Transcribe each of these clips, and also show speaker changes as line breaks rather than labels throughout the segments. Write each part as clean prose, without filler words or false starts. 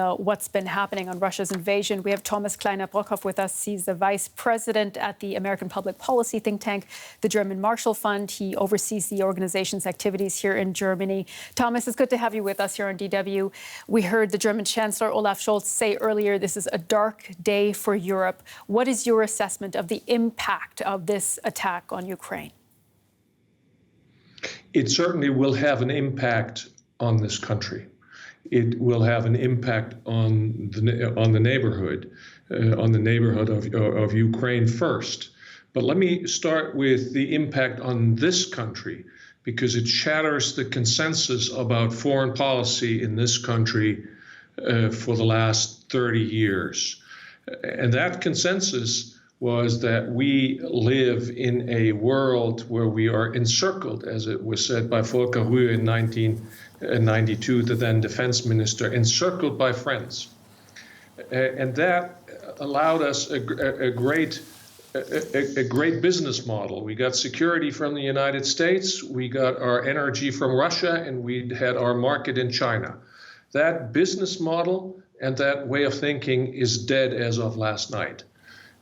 What's been happening on Russia's invasion. We have Thomas Kleine-Brockhoff with us. He's the Vice President at the American Public Policy think tank, the German Marshall Fund. He oversees the organization's activities here in Germany. Thomas, it's good to have you with us here on DW. We heard the German Chancellor Olaf Scholz say earlier this is a dark day for Europe. What is your assessment of the impact of this attack on Ukraine?
It certainly will have an impact on this country. It will have an impact on the neighborhood, of Ukraine first. But let me start with the impact on this country, because it shatters the consensus about foreign policy in this country for the last 30 years. And that consensus was that we live in a world where we are encircled, as it was said by Volker Rühe in 1992, the then defense minister, encircled by friends. And that allowed us a great business model. We got security from the United States, we got our energy from Russia, and we had our market in China. That business model and that way of thinking is dead as of last night.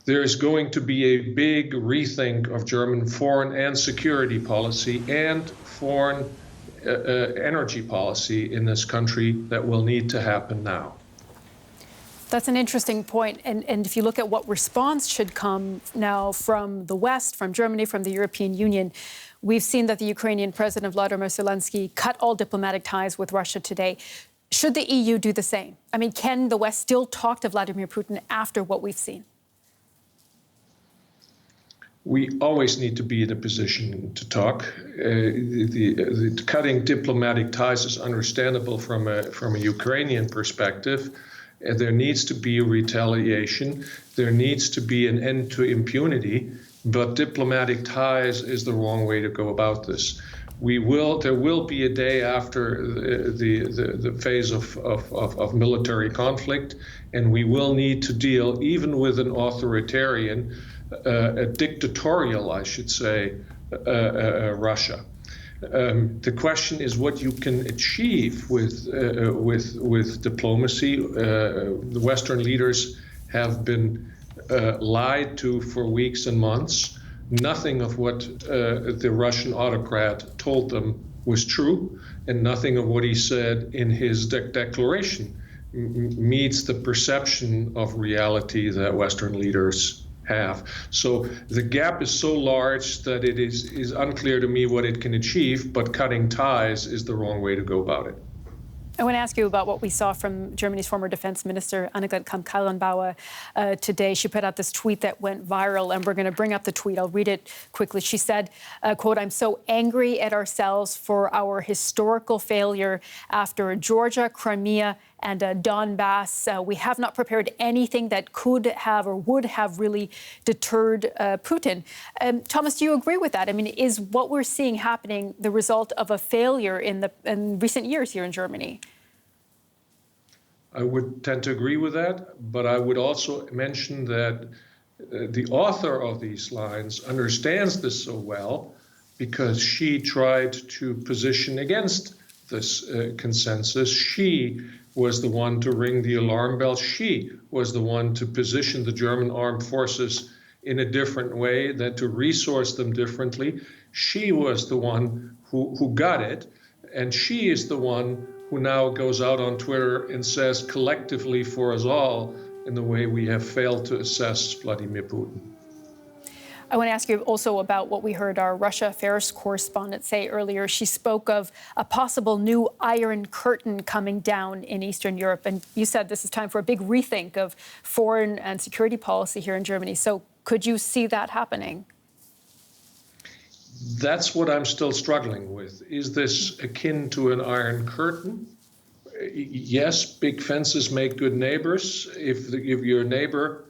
There is going to be a big rethink of German foreign and security policy and foreign energy policy in this country that will need to happen now.
That's an interesting point. And if you look at what response should come now from the West, from Germany, from the European Union, we've seen that the Ukrainian President Vladimir Zelensky cut all diplomatic ties with Russia today. Should the EU do the same? I mean, can the West still talk to Vladimir Putin after what we've seen?
We always need to be in a position to talk. The cutting diplomatic ties is understandable from a Ukrainian perspective. There needs to be a retaliation. There needs to be an end to impunity. But diplomatic ties is the wrong way to go about this. There will be a day after the phase of military conflict, and we will need to deal even with an authoritarian, a dictatorial, I should say, Russia. The question is what you can achieve with diplomacy. The Western leaders have been lied to for weeks and months. Nothing of what the Russian autocrat told them was true, and nothing of what he said in his declaration meets the perception of reality that Western leaders have. So the gap is so large that it is unclear to me what it can achieve, but cutting ties is the wrong way to go about it.
I want to ask you about what we saw from Germany's former defense minister, Annegret Kramp-Karrenbauer, today. She put out this tweet that went viral, and we're going to bring up the tweet. I'll read it quickly. She said, quote, "I'm so angry at ourselves for our historical failure after Georgia, Crimea, and Donbass. We have not prepared anything that could have or would have really deterred Putin." Thomas, do you agree with that? I mean, is what we're seeing happening the result of a failure in recent years here in Germany?
I would tend to agree with that, but I would also mention that the author of these lines understands this so well because she tried to position against this consensus. She was the one to ring the alarm bell. She was the one to position the German armed forces in a different way, that to resource them differently. She was the one who got it, and she is the one who now goes out on Twitter and says collectively for us all in the way we have failed to assess Vladimir Putin.
I want to ask you also about what we heard our Russia affairs correspondent say earlier. She spoke of a possible new Iron Curtain coming down in Eastern Europe. And you said this is time for a big rethink of foreign and security policy here in Germany. So could you see that happening?
That's what I'm still struggling with. Is this akin to an Iron Curtain? Yes, big fences make good neighbors. If your neighbor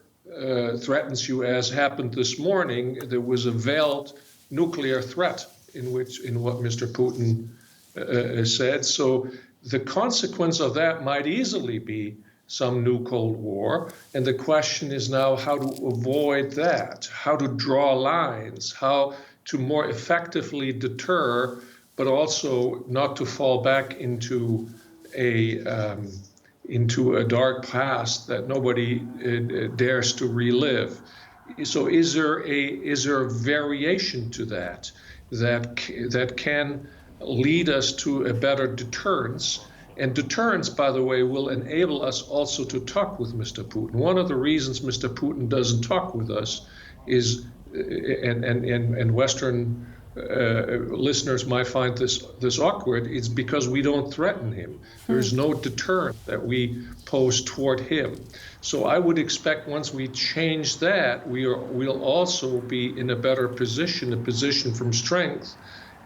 threatens you, as happened this morning, there was a veiled nuclear threat in what Mr. Putin said. So the consequence of that might easily be some new Cold War. And the question is now how to avoid that, how to draw lines, how to more effectively deter, but also not to fall back into into a dark past that nobody dares to relive. So is there a variation to that can lead us to a better deterrence? And deterrence, by the way, will enable us also to talk with Mr. Putin. One of the reasons Mr. Putin doesn't talk with us is, and Western listeners might find this awkward, it's because we don't threaten him. There's no deterrent that we pose toward him. So I would expect once we change that, we'll also be in a better position, a position from strength,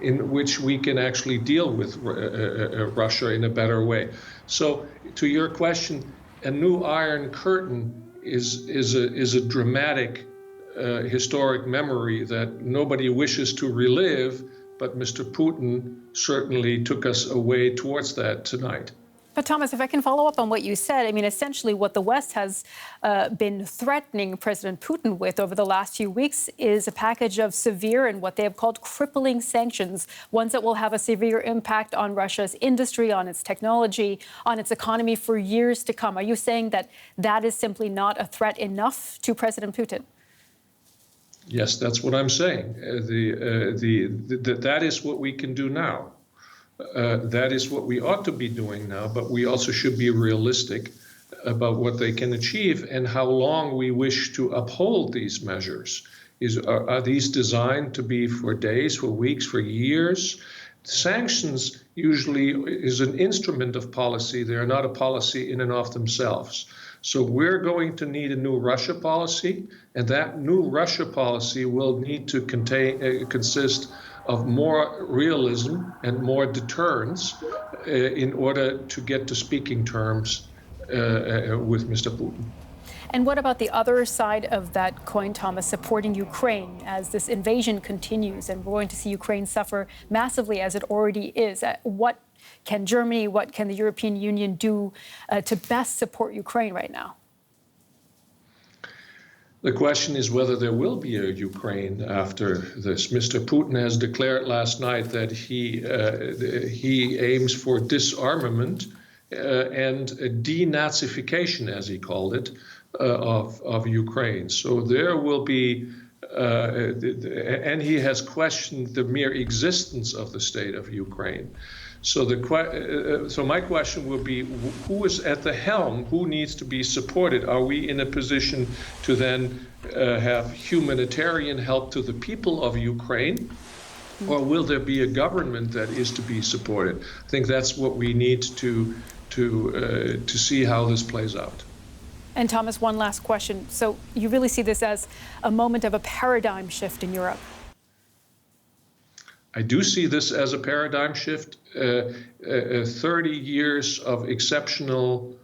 in which we can actually deal with Russia in a better way. So to your question, a new Iron Curtain is a dramatic historic memory that nobody wishes to relive, but Mr. Putin certainly took us away towards that tonight.
But Thomas, if I can follow up on what you said, I mean, essentially what the West has been threatening President Putin with over the last few weeks is a package of severe and what they have called crippling sanctions, ones that will have a severe impact on Russia's industry, on its technology, on its economy for years to come. Are you saying that that is simply not a threat enough to President Putin?
Yes, that's what I'm saying. That is what we can do now. That is what we ought to be doing now, but we also should be realistic about what they can achieve and how long we wish to uphold these measures. Are these designed to be for days, for weeks, for years? Sanctions usually is an instrument of policy. They are not a policy in and of themselves. So we're going to need a new Russia policy, and that new Russia policy will need to consist of more realism and more deterrence in order to get to speaking terms with Mr. Putin.
And what about the other side of that coin, Thomas, supporting Ukraine as this invasion continues and we're going to see Ukraine suffer massively as it already is? What can Germany, what can the European Union do to best support Ukraine right now?
The question is whether there will be a Ukraine after this. Mr. Putin has declared last night that he aims for disarmament and a denazification, as he called it, of Ukraine. So there will be, and he has questioned the mere existence of the state of Ukraine. So so my question will be, who is at the helm? Who needs to be supported? Are we in a position to then have humanitarian help to the people of Ukraine? Or will there be a government that is to be supported? I think that's what we need to see how this plays out.
And Thomas, one last question. So you really see this as a moment of a paradigm shift in Europe?
I do see this as a paradigm shift. 30 years of an exceptional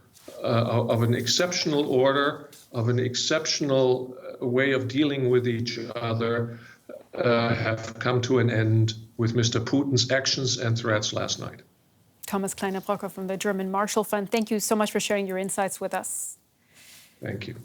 order, of an exceptional way of dealing with each other, have come to an end with Mr. Putin's actions and threats last night.
Thomas Kleine-Brockhoff from the German Marshall Fund, thank you so much for sharing your insights with us.
Thank you.